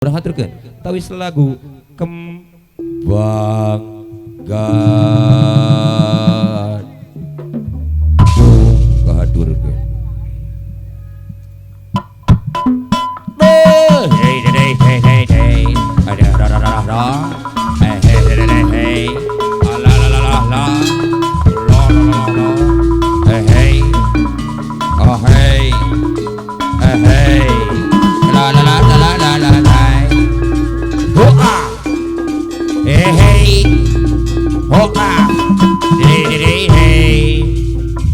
Haturkeun tawis lagu kembangkan kahaturkeun hey hey hey hey hey ada ra hey hey hey hey la la la la hey hey oh hey hey hey la la la la la la la hoa hey hey hoa hey hey hey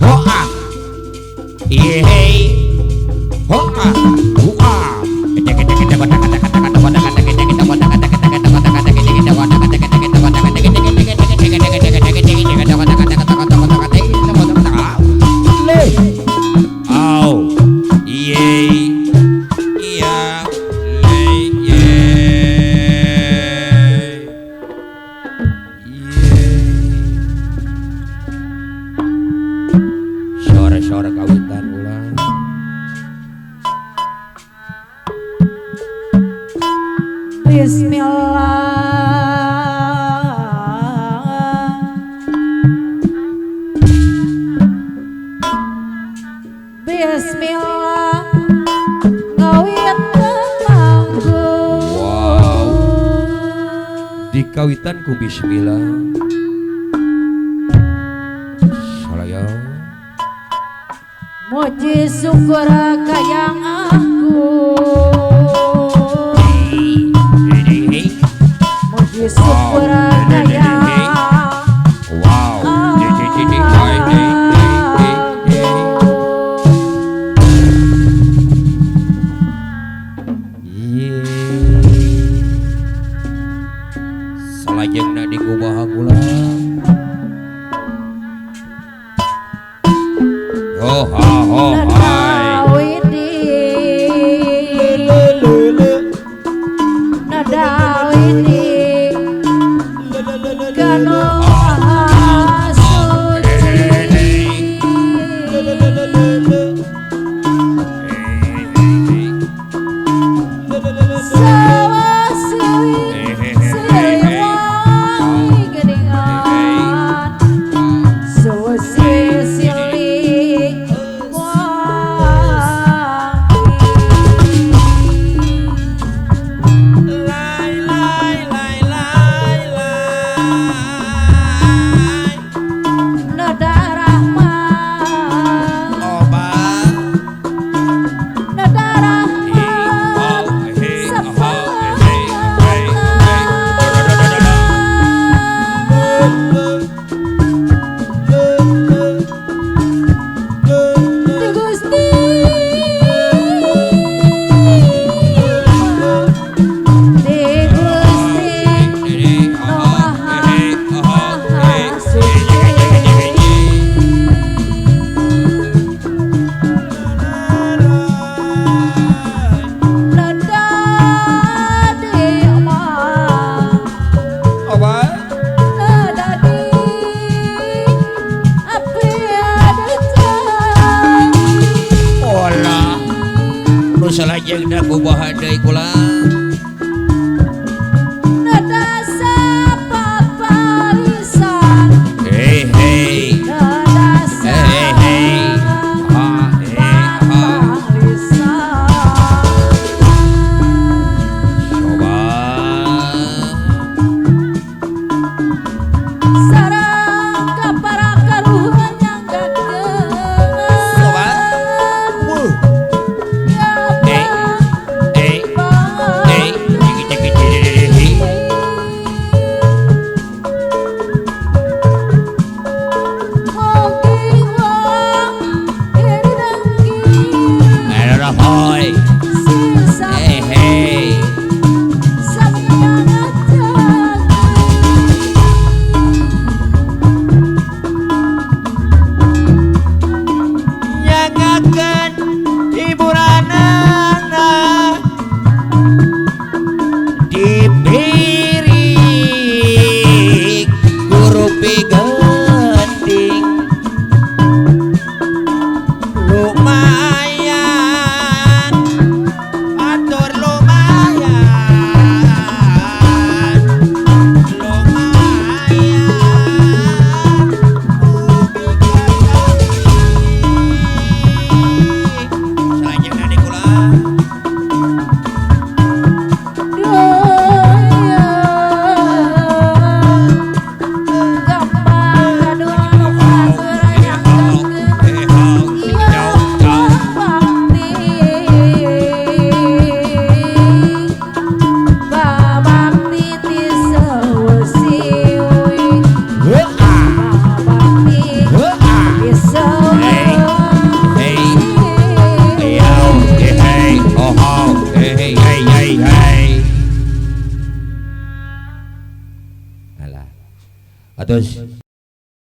hoa hey hey hoa hoa sore kawitan ulang Bismillah ngawit mangku. wow dikawitan ku bismillah salaya Muji syukur kayang aku, muji syukur kayang wow salajengna dikumaha kula oh ha oh hai nada widi kanu salajengna kumaha deui kula nada sapaparisan hey hey nada hey hey ha sapaparisan coba sareng ka para karuhun nyanggakeun coba ya hey hey Atus